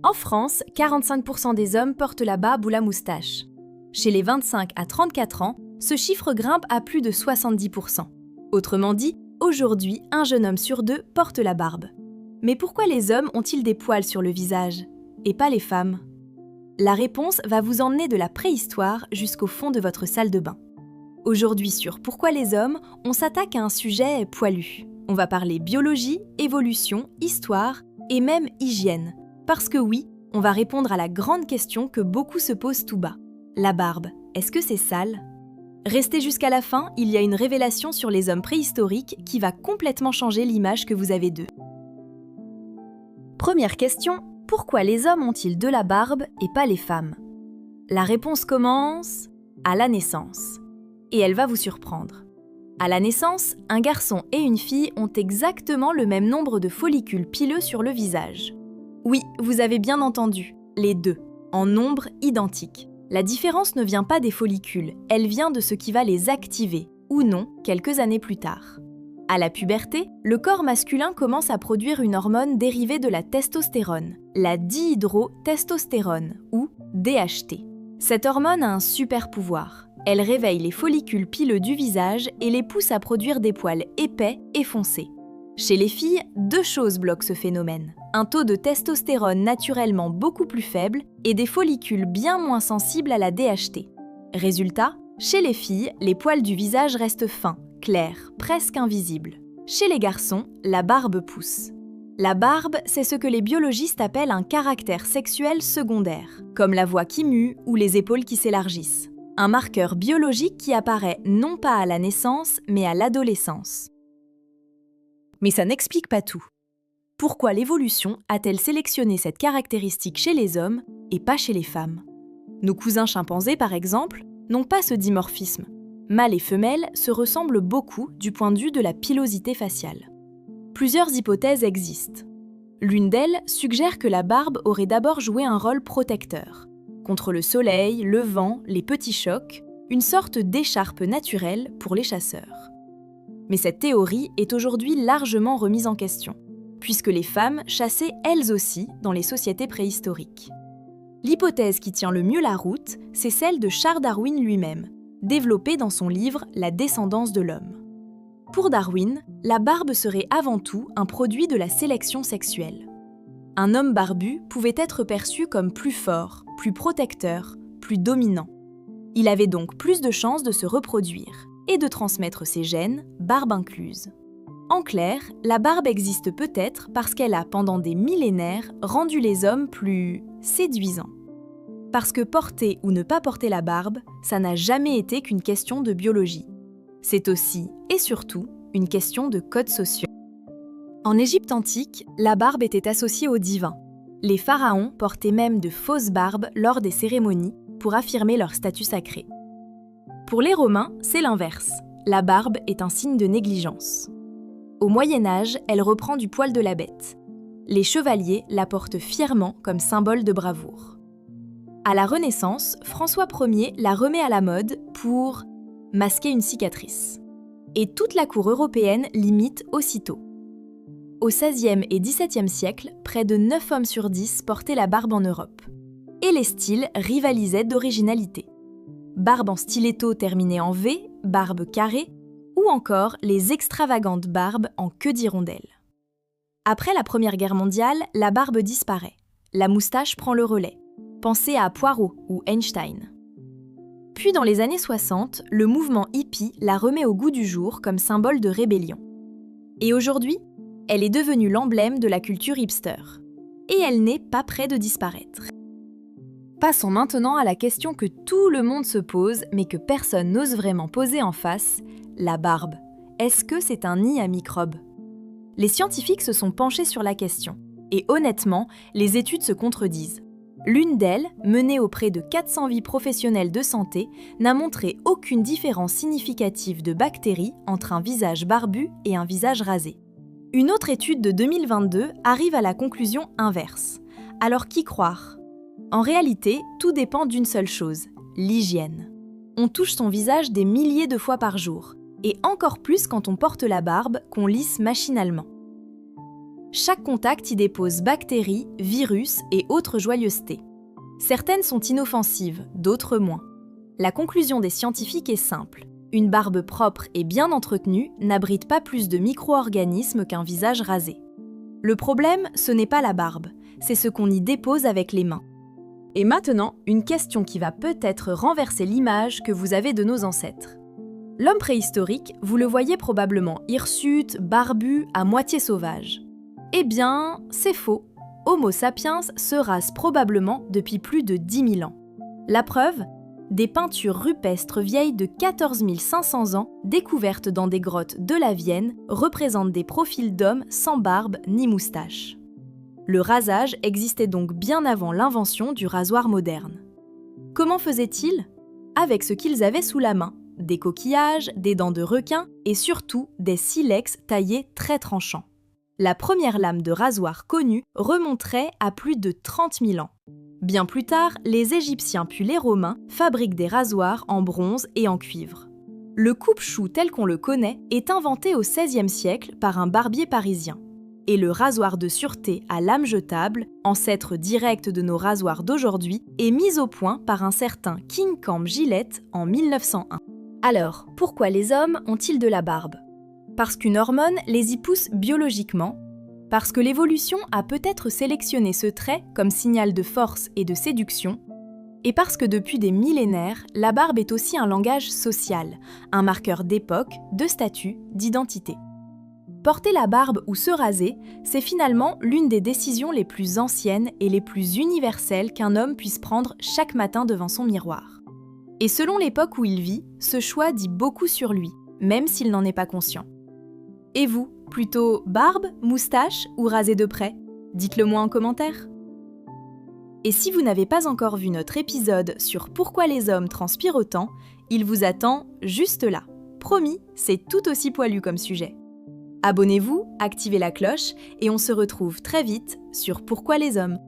En France, 45% des hommes portent la barbe ou la moustache. Chez les 25 à 34 ans, ce chiffre grimpe à plus de 70%. Autrement dit, aujourd'hui, un jeune homme sur deux porte la barbe. Mais pourquoi les hommes ont-ils des poils sur le visage, et pas les femmes ? La réponse va vous emmener de la préhistoire jusqu'au fond de votre salle de bain. Aujourd'hui sur Pourquoi les hommes, on s'attaque à un sujet poilu. On va parler biologie, évolution, histoire et même hygiène. Parce que oui, on va répondre à la grande question que beaucoup se posent tout bas. La barbe, est-ce que c'est sale ? Restez jusqu'à la fin, il y a une révélation sur les hommes préhistoriques qui va complètement changer l'image que vous avez d'eux. Première question, pourquoi les hommes ont-ils de la barbe et pas les femmes ? La réponse commence à la naissance. Et elle va vous surprendre. À la naissance, un garçon et une fille ont exactement le même nombre de follicules pileux sur le visage. Oui, vous avez bien entendu, les deux, en nombre identique. La différence ne vient pas des follicules, elle vient de ce qui va les activer, ou non, quelques années plus tard. À la puberté, le corps masculin commence à produire une hormone dérivée de la testostérone, la dihydrotestostérone, ou DHT. Cette hormone a un super pouvoir. Elle réveille les follicules pileux du visage et les pousse à produire des poils épais et foncés. Chez les filles, deux choses bloquent ce phénomène. Un taux de testostérone naturellement beaucoup plus faible et des follicules bien moins sensibles à la DHT. Résultat, chez les filles, les poils du visage restent fins, clairs, presque invisibles. Chez les garçons, la barbe pousse. La barbe, c'est ce que les biologistes appellent un caractère sexuel secondaire, comme la voix qui mue ou les épaules qui s'élargissent. Un marqueur biologique qui apparaît non pas à la naissance, mais à l'adolescence. Mais ça n'explique pas tout. Pourquoi l'évolution a-t-elle sélectionné cette caractéristique chez les hommes et pas chez les femmes ? Nos cousins chimpanzés, par exemple, n'ont pas ce dimorphisme. Mâles et femelles se ressemblent beaucoup du point de vue de la pilosité faciale. Plusieurs hypothèses existent. L'une d'elles suggère que la barbe aurait d'abord joué un rôle protecteur. Contre le soleil, le vent, les petits chocs, une sorte d'écharpe naturelle pour les chasseurs. Mais cette théorie est aujourd'hui largement remise en question, puisque les femmes chassaient elles aussi dans les sociétés préhistoriques. L'hypothèse qui tient le mieux la route, c'est celle de Charles Darwin lui-même, développée dans son livre « La descendance de l'homme ». Pour Darwin, la barbe serait avant tout un produit de la sélection sexuelle. Un homme barbu pouvait être perçu comme plus fort, plus protecteur, plus dominant. Il avait donc plus de chances de se reproduire et de transmettre ses gènes, barbe incluse. En clair, la barbe existe peut-être parce qu'elle a, pendant des millénaires, rendu les hommes plus séduisants. Parce que porter ou ne pas porter la barbe, ça n'a jamais été qu'une question de biologie. C'est aussi, et surtout, une question de codes sociaux. En Égypte antique, la barbe était associée aux divins. Les pharaons portaient même de fausses barbes lors des cérémonies pour affirmer leur statut sacré. Pour les Romains, c'est l'inverse. La barbe est un signe de négligence. Au Moyen-Âge, elle reprend du poil de la bête. Les chevaliers la portent fièrement comme symbole de bravoure. À la Renaissance, François Ier la remet à la mode pour masquer une cicatrice. Et toute la cour européenne l'imite aussitôt. Au XVIe et XVIIe siècle, près de 9 hommes sur 10 portaient la barbe en Europe. Et les styles rivalisaient d'originalité. Barbe en stiletto terminée en V, barbe carrée, ou encore les extravagantes barbes en queue d'hirondelle. Après la Première Guerre mondiale, la barbe disparaît. La moustache prend le relais. Pensez à Poirot ou Einstein. Puis dans les années 60, le mouvement hippie la remet au goût du jour comme symbole de rébellion. Et aujourd'hui, elle est devenue l'emblème de la culture hipster. Et elle n'est pas près de disparaître. Passons maintenant à la question que tout le monde se pose, mais que personne n'ose vraiment poser en face, la barbe. Est-ce que c'est un nid à microbes ? Les scientifiques se sont penchés sur la question. Et honnêtement, les études se contredisent. L'une d'elles, menée auprès de 400 vies professionnelles de santé, n'a montré aucune différence significative de bactéries entre un visage barbu et un visage rasé. Une autre étude de 2022 arrive à la conclusion inverse. Alors qui croire ? En réalité, tout dépend d'une seule chose, l'hygiène. On touche son visage des milliers de fois par jour, et encore plus quand on porte la barbe qu'on lisse machinalement. Chaque contact y dépose bactéries, virus et autres joyeusetés. Certaines sont inoffensives, d'autres moins. La conclusion des scientifiques est simple. Une barbe propre et bien entretenue n'abrite pas plus de micro-organismes qu'un visage rasé. Le problème, ce n'est pas la barbe, c'est ce qu'on y dépose avec les mains. Et maintenant, une question qui va peut-être renverser l'image que vous avez de nos ancêtres. L'homme préhistorique, vous le voyez probablement hirsute, barbu, à moitié sauvage. Eh bien, c'est faux. Homo sapiens se rase probablement depuis plus de 10 000 ans. La preuve ? Des peintures rupestres vieilles de 14 500 ans, découvertes dans des grottes de la Vienne, représentent des profils d'hommes sans barbe ni moustache. Le rasage existait donc bien avant l'invention du rasoir moderne. Comment faisaient-ils ? Avec ce qu'ils avaient sous la main, des coquillages, des dents de requin et surtout des silex taillés très tranchants. La première lame de rasoir connue remonterait à plus de 30 000 ans. Bien plus tard, les Égyptiens puis les Romains fabriquent des rasoirs en bronze et en cuivre. Le coupe-chou tel qu'on le connaît est inventé au XVIe siècle par un barbier parisien. Et le rasoir de sûreté à lame jetable, ancêtre direct de nos rasoirs d'aujourd'hui, est mis au point par un certain Kingham Gillette en 1901. Alors, pourquoi les hommes ont-ils de la barbe ? Parce qu'une hormone les y pousse biologiquement ? Parce que l'évolution a peut-être sélectionné ce trait comme signal de force et de séduction, et parce que depuis des millénaires, la barbe est aussi un langage social, un marqueur d'époque, de statut, d'identité. Porter la barbe ou se raser, c'est finalement l'une des décisions les plus anciennes et les plus universelles qu'un homme puisse prendre chaque matin devant son miroir. Et selon l'époque où il vit, ce choix dit beaucoup sur lui, même s'il n'en est pas conscient. Et vous, plutôt barbe, moustache ou rasé de près ? Dites-le moi en commentaire. Et si vous n'avez pas encore vu notre épisode sur pourquoi les hommes transpirent autant, il vous attend juste là. Promis, c'est tout aussi poilu comme sujet. Abonnez-vous, activez la cloche et on se retrouve très vite sur Pourquoi les hommes ?